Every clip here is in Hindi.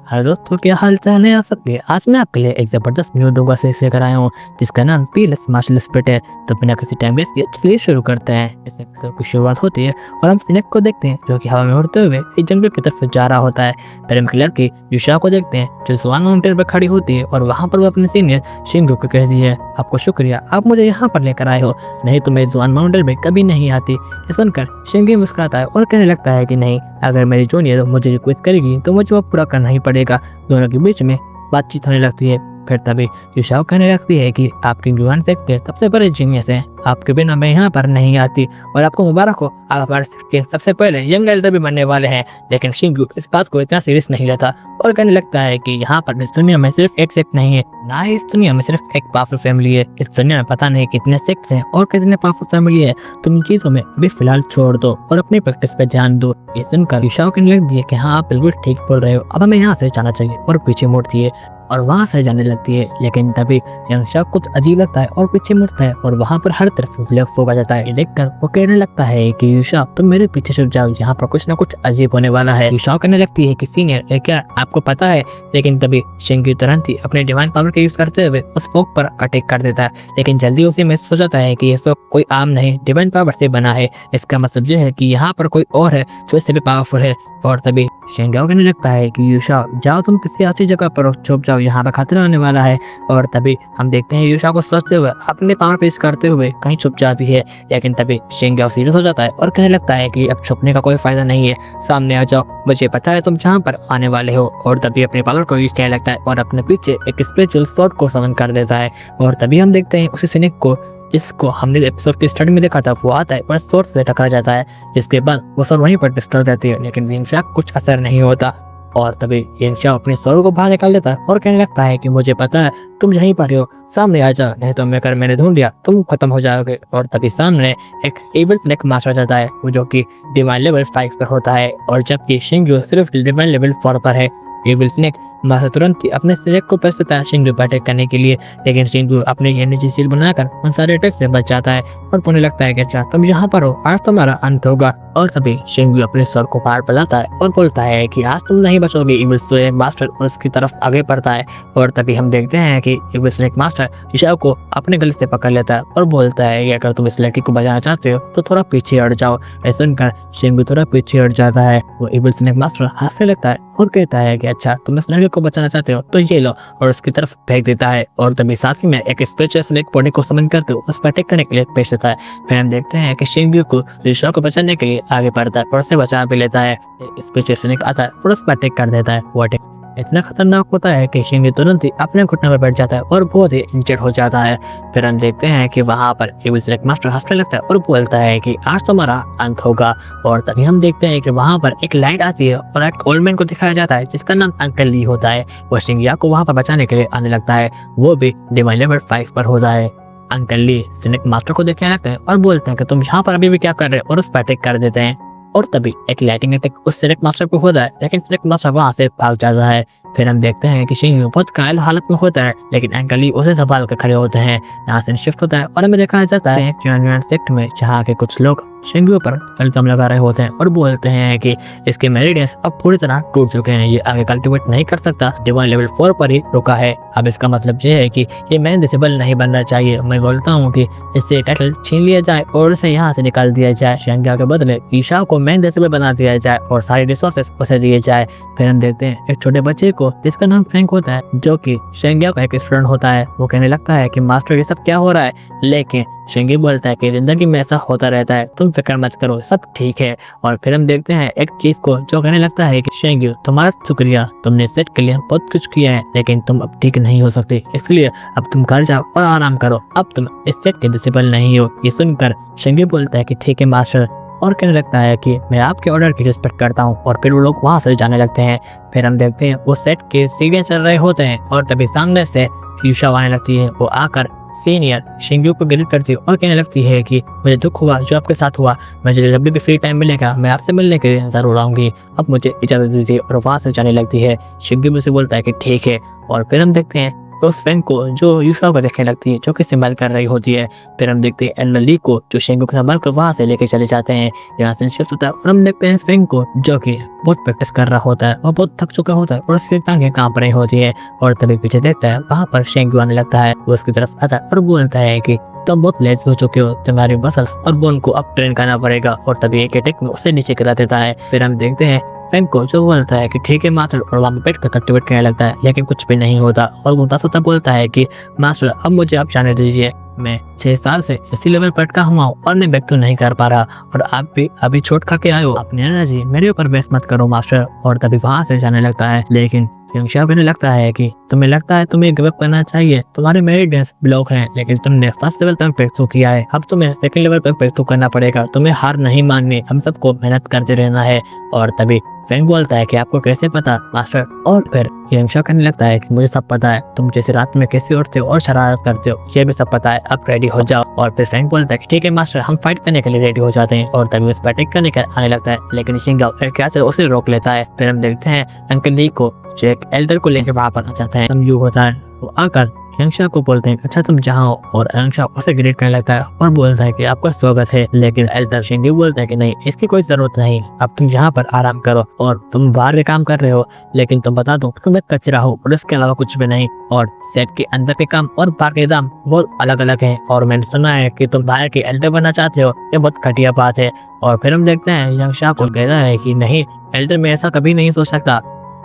हेलो दोस्तों, क्या हाल चाल है आप सबके। आज मैं आपके लिए एक ज़बरदस्त न्यू डोगा से लेकर आया हूँ जिसका नाम पीलेस मार्शल स्पिरिट है। तो बिना किसी टाइम वेस्ट किए चलिए शुरू करते हैं। इस एपिसोड की शुरुआत होती है और हम स्नेक को देखते हैं जो कि हवा में उड़ते हुए एक जंगल की तरफ जा रहा होता है। फिर हम किलर की युशा को देखते हैं जो जुआन माउंटेन पर खड़ी होती है और वहाँ पर वो अपने सीनियर शिंगू को कहती है, आपको शुक्रिया, आप मुझे यहाँ पर लेकर आए हो, नहीं तो मैं जुआन माउंटेन में कभी नहीं आती। ये सुनकर शिंगू मुस्कुराता है और कहने लगता है कि नहीं, अगर मेरी जूनियर मुझे रिक्वेस्ट करेगी तो मुझे वो पूरा करना ही पड़ेगा। दोनों के बीच में बातचीत होने लगती है। फिर तभी युशाओ कहने लगती है कि आपकी जुआन सेक्ट के सबसे बड़े जीनियस हैं, आपके बिना मैं यहाँ पर नहीं आती और आपको मुबारक हो, आप हमारे सेक्ट के सबसे पहले यंग एल्डर भी बनने वाले हैं। लेकिन शिंगू इस बात को इतना सीरियस नहीं लेता और कहने लगता है कि यहाँ पर इस दुनिया में सिर्फ एक सेक्ट नहीं है, ना ही इस दुनिया में सिर्फ एक पावरफुल फैमिली है। इस दुनिया में पता नहीं कितने सेक्ट्स हैं और कितने पावरफुल फैमिली है। तुम इन चीजों में अभी फिलहाल छोड़ दो और अपनी प्रैक्टिस पे ध्यान दो। ये सुनकर युशाओ कहने लगती है कि हाँ, आप बिल्कुल ठीक बोल रहे हो, अब हमें यहाँ से जाना चाहिए। और पीछे मुड़ती है और वहाँ से जाने लगती है। लेकिन तभी यंगशा कुछ अजीब लगता है और पीछे मुड़ता है और वहाँ पर हर तरफ ब्लैक फोग आ जाता है। देखकर वो कहने लगता है कि युशा, तुम मेरे पीछे छुप जाओ, यहाँ पर कुछ ना कुछ अजीब होने वाला है। युशा कहने लगती है कि सीनियर, ये क्या आपको पता है? लेकिन तभी शिंगू तुरंत ही अपने डिवाइन पावर का यूज करते हुए उस फोग पर अटैक कर देता है। लेकिन जल्दी उसे महसूस हो जाता है कि ये फोग कोई आम नहीं, डिवाइन पावर से बना है। इसका मतलब यह है कि यहाँ पर कोई और है जो इससे भी पावरफुल है। और तभी शिंगू कहने लगता है कि युशा, जाओ तुम किसी ऐसी जगह पर छुप जाओ, यहाँ पर खतरा होने वाला है। और तभी हम देखते हैं युशा को सोचते हुए अपने पावर पेश करते हुए कहीं छुप जाती है। लेकिन तभी शिंगू सीरियस हो जाता है और कहने लगता है कि अब छुपने का कोई फायदा नहीं है, सामने आ जाओ, मुझे पता है तुम जहाँ पर आने वाले हो। और तभी अपने पावर को यूज करने लगता है और अपने पीछे एक स्पिरिचुअल स्वॉर्ड को समन कर देता है। और तभी हम देखते हैं उसी स्नेक को जिसको हमने एपिसोड के स्टार्ट में देखा था, वो आता है और स्वॉर्ड से टकरा जाता है, जिसके बाद वो सब वहीं पर डिस्ट्रॉय रहती है। लेकिन यिनशा कुछ असर नहीं होता। और तभी यिनशा अपने स्वॉर्ड को बाहर निकाल लेता है और कहने लगता है कि मुझे पता है तुम यहीं पर हो, सामने आ जाओ, नहीं तो मैं कर मैंने ढूंढ लिया तुम खत्म हो जाओगे। और तभी सामने एक एविल स्नेक मास्टर जाता है, वो जो कि डिवाइन लेवल 5 पर होता है और जबकि शिंगू सिर्फ डिवाइन लेवल 4 पर है। एविल स्नेक मास्टर तुरंत ही अपने स्नेक को पेश देता है शिंगू पर अटैक करने के लिए। लेकिन शिंगू अपने एनर्जी सील बनाकर उन सारे अटैक से बच जाता है और बोलने लगता है कि अच्छा तुम यहाँ पर हो, आज तुम्हारा अंत होगा। और तभी शिंगू अपने सर को बाहर फैलाता है और बोलता है कि आज तुम नहीं बचोगे। एविल स्नेक मास्टर उसकी तरफ आगे बढ़ता है और तभी हम देखते हैं कि एविल स्नेक मास्टर युशा को अपने गले से पकड़ लेता है और बोलता है कि अगर तुम इस लड़की को बचाना चाहते हो तो थोड़ा पीछे हट जाओ। ऐसा सुनकर शिंगू थोड़ा पीछे हट जाता है। वो एविल स्नेक मास्टर हंसने लगता है और कहता है कि अच्छा तुम इस लड़की को बचाना चाहते हो तो ये लो, और उसकी तरफ फेंक देता है। और तभी साथ ही में एक स्पिरिचुअल स्नेक बॉडी को समन करके उस पर अटैक करने के लिए पेश देता है। फिर हम देखते हैं कि शिंगू को युशा को बचाने के लिए आगे बढ़ता है और उसे बचा भी लेता है। स्पिरिचुअल स्नेक आता है और उस पर अटैक कर देता है। वो अटैक इतना खतरनाक होता है कि शिंगू तुरंत ही अपने घुटने पर बैठ जाता है और बहुत ही इंजर्ड हो जाता है। फिर हम देखते हैं कि वहाँ पर एविल स्नेक मास्टर हंसने लगता है और बोलता है कि आज तुम्हारा अंत होगा। और तभी हम देखते हैं कि वहाँ पर एक लाइट आती है और एक ओल्ड मैन को दिखाया जाता है जिसका नाम अंकल ली होता है। वो शिंगू को वहाँ पर बचाने के लिए आने लगता है, वो भी डिवाइन लेवल 5 पर होता है। अंकल ली स्नेक मास्टर को देखने लगता है और बोलते हैं कि तुम यहाँ पर अभी भी क्या कर रहे हो, और उस पर अटैक कर देते हैं। और तभी एक लाइटिंग अटैक उस स्नेक मास्टर को होता है, लेकिन स्नेक मास्टर वहाँ से भाग जाता है। फिर हम देखते हैं कि शिंगू बहुत घायल हालत में होता है, लेकिन अंकल ली उसे संभाल कर खड़े होते हैं। यहाँ से शिफ्ट होता है और हमें दिखाया जाता है एक जुआन सेक्ट में जहाँ के कुछ लोग शिंगू पर इल्जाम लगा रहे होते हैं और बोलते हैं कि इसके मेरिडियंस अब पूरी तरह टूट चुके हैं, ये आगे कल्टिवेट नहीं कर सकता, डिवाइन लेवल 4 पर ही रुका है। अब इसका मतलब ये है कि ये मैन डिसेबल नहीं बनना चाहिए। मैं बोलता हूँ कि इससे टाइटल छीन लिया जाए और उसे यहाँ से निकाल दिया जाए। शिंगू के बदले ईशा को मैन डिसेबल बना दिया जाए और सारे रिसोर्सेस उसे दिए जाए। फिर हम देखते हैं एक छोटे बच्चे को जिसका नाम फ्रैंक होता है, जो कि शिंगू का एक स्टूडेंट होता है। वो कहने लगता है कि मास्टर ये सब क्या हो रहा है, लेकिन शिंगू बोलता है कि जिंदगी में ऐसा होता रहता है, तुम फिक्र मत करो, सब ठीक है। और फिर हम देखते हैं एक चीज को जो कहने लगता है कि शिंगू तुम्हारा शुक्रिया, तुमने सेट के लिए बहुत कुछ किया है, लेकिन तुम अब ठीक नहीं हो सकते, इसलिए अब तुम घर जाओ और आराम करो, अब तुम इस सेट के डिसिबल नहीं हो। ये सुनकर शिंगू बोलता है कि ठीक है मास्टर, और कहने लगता है कि मैं आपके ऑर्डर की रिस्पेक्ट करता हूँ। और फिर वो लोग वहाँ से जाने लगते हैं। फिर हम देखते हैं वो सेट के सीढ़ियाँ चल रहे होते हैं और तभी सामने से युशा आने लगती है। वो आकर सीनियर शिंगू को ग्रीट करती है और कहने लगती है कि मुझे दुख हुआ जो आपके साथ हुआ, मुझे जब भी फ्री टाइम मिलेगा मैं आपसे मिलने के लिए जरूर आऊंगी, अब मुझे इजाजत दीजिए। और वहाँ से जाने लगती है। शिंगू मुझसे बोलता है कि ठीक है। और फिर हम देखते हैं उस फेंग को जो यूशा को देखने लगती है, जो कि संभाल कर रही होती है। फिर हम देखते हैं एल्डर ली को जो शेंगू को संभाल कर वहाँ से लेके चले जाते हैं। यहाँ से शिफ्ट होता है और हम देखते हैं फेंग को जो कि बहुत प्रैक्टिस कर रहा होता है और बहुत थक चुका होता है और उसकी टांगें कांप रही होती है। और तभी पीछे देखता है वहाँ पर शेंगू आने लगता है। वो उसकी तरफ आता है और बोलता है कि तुम बहुत लेजी हो चुके हो, तुम्हारी मसल्स और बोन को अब ट्रेन करना पड़ेगा। और तभी एक अटैक में उसे नीचे गिरा देता है। फिर हम देखते हैं फेंग को जो बोलता है कि ठीक है मास्टर, और वहाँ पे बैठ कर कल्टिवेट करने लगता है, लेकिन कुछ भी नहीं होता। और वो होता बोलता है कि मास्टर अब मुझे आप जाने दीजिए, मैं 6 साल से इसी लेवल पर अटका हुआ हूँ और मैं बैक तो नहीं कर पा रहा, और आप भी अभी छोट खा के आए हो, अपनी एनर्जी मेरे ऊपर वेस्ट मत करो मास्टर। और तभी वहाँ से जाने लगता है। लेकिन यंगशा भी लगता है कि तुम्हें लगता है तुम्हें गिव अप करना चाहिए, तुम्हारे मेरिट्स ब्लॉक हैं, लेकिन तुमने फर्स्ट लेवल तक ब्रेक थ्रू किया है, अब तुम्हें सेकंड लेवल पर ब्रेक थ्रू करना पड़ेगा, तुम्हें हार नहीं माननी, हम सबको मेहनत करते रहना है। और तभी फेंग बोलता है कि आपको कैसे पता मास्टर। और फिर यंगशा कहने लगता है कि मुझे सब पता है, तुम जैसे रात में कैसे उठते हो और शरारत करते हो, ये भी सब पता है, अब रेडी हो जाओ। और फिर फेंग बोलता है कि ठीक है मास्टर, हम फाइट करने के लिए रेडी हो जाते हैं। और तभी उस पर अटैक करने का आने लगता है, लेकिन शिंगाओ क्या से उसे रोक लेता है। फिर हम देखते हैं अंकल ली को जो एक एल्डर को लेकर वहाँ पर आ जाता है। समझू होता है, वो आकर यंगशा को बोलते हैं अच्छा तुम जहाँ हो, और यंगशा उसे ग्रेट करने लगता है और बोलता है कि आपका स्वागत है। लेकिन एल्डर शिंगी बोलता है कि नहीं, इसकी कोई जरूरत नहीं, अब तुम यहाँ पर आराम करो, और तुम बाहर के काम कर रहे हो, लेकिन तुम बता दो तुम एक कचरा हो और इसके अलावा कुछ भी नहीं। और सेट के अंदर के काम और बाहर के काम बहुत अलग अलग हैं, और मैंने सुना है कि तुम बाहर के एल्डर बनना चाहते हो, ये बहुत घटिया बात है। और फिर हम देखते हैं यंगशा को कहता है कि नहीं एल्डर, मैं ऐसा कभी नहीं सोच सकता,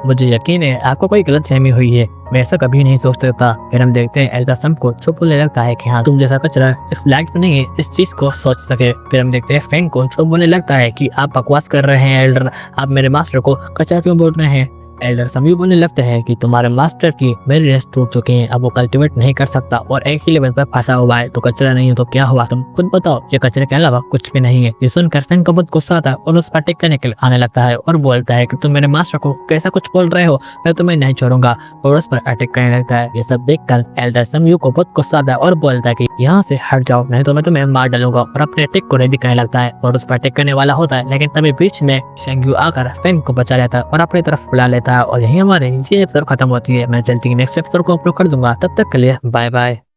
मुझे यकीन है आपको कोई गलतफहमी हुई है, मैं ऐसा कभी नहीं सोच सकता। फिर हम देखते हैं एल्डर सम को चुप बोलने लगता है कि हाँ तुम जैसा कचरा इस लाइट में नहीं है इस चीज को सोच सके। फिर हम देखते हैं फेंग को चुप बोलने लगता है कि आप बकवास कर रहे हैं एल्डर, आप मेरे मास्टर को कचरा क्यों बोल रहे हैं। एल्डर समयू बोलने लगता है कि तुम्हारे मास्टर की मेरी रेस्ट टूट चुके हैं, अब वो कल्टिवेट नहीं कर सकता और एक ही लेवल पर फंसा हुआ है, तो कचरा नहीं है तो क्या हुआ, तुम खुद बताओ, ये कचरे के अलावा कुछ भी नहीं है। ये सुनकर फेंग को बहुत गुस्सा आता है और उस पर अटैक करने के लिए आने लगता है और बोलता है कि तुम मेरे मास्टर को कैसा कुछ बोल रहे हो, मैं तुम्हें नहीं छोड़ूंगा, और उस पर अटैक करने लगता है। ये सब देखकर एल्डर समयू को बहुत गुस्सा आता है और बोलता है कि यहाँ से हट जाओ, नहीं तो मैं तुम्हें मार डालूंगा, और अपने अटैक को रेडी करने लगता है और उस पर अटैक करने वाला होता है। लेकिन तभी बीच में शेंगयू आकर फेंग को बचा लेता है और अपनी तरफ बुला लेता है। और यही हमारे ये एपिसोड खत्म होती है। मैं जल्दी नेक्स्ट एपिसोड को अपलोड कर दूंगा, तब तक के लिए बाय बाय।